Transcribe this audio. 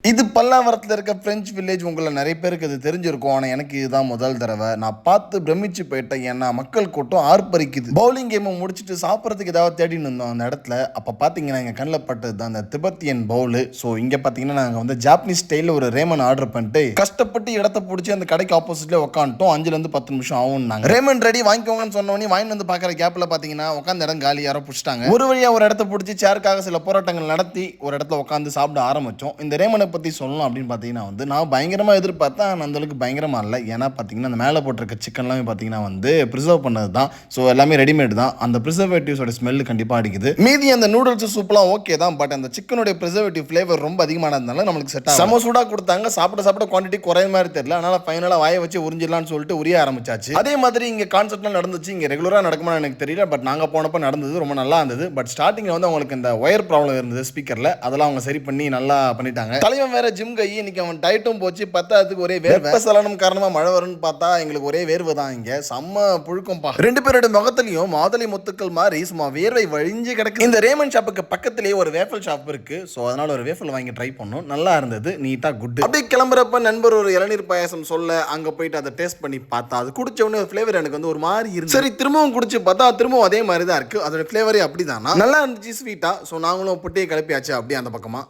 இது பல்லாவரத்தில் இருக்க பிரெஞ்சு வில்லேஜ். உங்களை நிறைய பேருக்கு இது தெரிஞ்சிருக்கும். ஆனால் எனக்கு இதுதான் முதல் தடவை. நான் பார்த்து பிரமிச்சு போயிட்டேன். ஏன்னா மக்கள் கூட்டம் ஆர்ப்பரிக்குது. பவுலிங் கேமை முடிச்சுட்டு சாப்பிட்றதுக்கு ஏதாவது தேடின்னு இருந்தோம் அந்த இடத்துல. அப்போ பார்த்தீங்கன்னா எங்கள் கண்ணில் பட்டது தான் அந்த திபெத்தியன் பவுலு. ஸோ இங்கே பார்த்தீங்கன்னா நாங்கள் வந்து ஜாப்பனீஸ் ஸ்டைலில் ஒரு ரேமன் ஆர்டர் பண்ணிட்டு கஷ்டப்பட்டு இடத்த பிடிச்சி அந்த கடைக்கு ஆப்போசிட்லேயே உட்காந்துட்டோம். 5லேருந்து 10 நிமிஷம் ஆகும்னாங்க. ரேமன் ரெடி வாங்கிக்கோங்கன்னு சொன்னோன்னே வாங்கி வந்து பார்க்குற கேப்பில் பார்த்தீங்கன்னா உட்காந்து இடம் காலி யாரோ பிடிச்சிட்டாங்க. ஒரு வழியாக ஒரு இடத்த பிடிச்சி சேருக்காக சில போராட்டங்கள் நடத்தி ஒரு இடத்துல உட்காந்து சாப்பிட ஆரம்பித்தோம். இந்த ரேமனை பற்றி சொல்லணும் அப்படின்னு பார்த்தீங்கன்னா வந்து நான் பயங்கரமாக எதிர்பார்த்தேன். அந்தளவுக்கு பயங்கரமாக இல்லை. ஏன்னா பார்த்தீங்கன்னா அந்த மேலே போட்டிருக்க சிக்கன்லாம் பார்த்தீங்கன்னா வந்து ப்ரிசர்வ் பண்ணது தான். ஸோ எல்லாமே ரெடிமேட் தான். அந்த ப்ரிசர்வேட்டிவ்ஸோட ஸ்மெல் கண்டிப்பாக அடிக்குது. மீதி அந்த நூடுல்ஸ் சூப்லாம் ஓகே தான். பட் அந்த சிக்கனுடைய ப்ரிசர்வேட்டிவ் ஃப்ளேவர் ரொம்ப அதிகமானதுனால நம்மளுக்கு செட் ஆகும். செம சூடாக கொடுத்தாங்க. சாப்பிட குவான்டிட்டி குறைய மாதிரி தெரியல. அதனால் ஃபைனலாக வாயை வச்சு உறிஞ்சிடலான்னு சொல்லிட்டு உரிய ஆரம்பிச்சாச்சு. அதே மாதிரி இங்கே கான்செப்ட்லாம் நடந்துச்சு. இங்கே ரெகுலராக நடக்குமான்னு எனக்கு தெரியல. பட் நாங்கள் போனப்போ நடந்தது ரொம்ப நல்லா இருந்தது. பட் ஸ்டார்டிங்கில் வந்து அவங்களுக்கு இந்த ஒயர் ப்ராப்ளம் இருந்தது ஸ்பீக்கரில். அதெல்லாம் அவங்க சரி பண்ணி நல்லா பண்ணிட்டாங்க. தலைவன் வேற ஜிம் கை. இன்னைக்கு அவன் டயட்டும் போச்சு. பத்தாவதுக்கு ஒரே வேர்வை சலனம் காரணமாக மழை வரும்னு பார்த்தா எங்களுக்கு ஒரே வேர்வை தான். இங்கே செம்ம புழுக்கம்பா. 2 பேரோட முகத்திலையும் மாதுளை முத்துக்கள் மாதிரி சும்மா வேர்வை வழிஞ்சு கிடக்கு. இந்த ரேமன் ஷாப்புக்கு பக்கத்திலேயே ஒரு வேஃபல் ஷாப் இருக்கு. ஸோ அதனால ஒரு வேஃபல் வாங்கி ட்ரை பண்ணோம். நல்லா இருந்தது. நீட்டா குட். அப்படியே கிளம்புறப்ப நண்பர் ஒரு இளநீர் பாயாசம் சொல்ல அங்கே போயிட்டு அதை டேஸ்ட் பண்ணி பார்த்தா அது குடிச்ச உடனே ஒரு ஃப்ளேவர் எனக்கு வந்து ஒரு மாதிரி இருக்கு. சரி திரும்பவும் குடிச்சு பார்த்தா திரும்பவும் அதே மாதிரி தான் இருக்கு. அதோட ஃப்ளேவரே அப்படிதானா நல்லா இருந்துச்சு ஸ்வீட்டா. ஸோ நாங்களும் புட்டியை கிளப்பியாச்சு அப்படியே அந்த பக்கமா.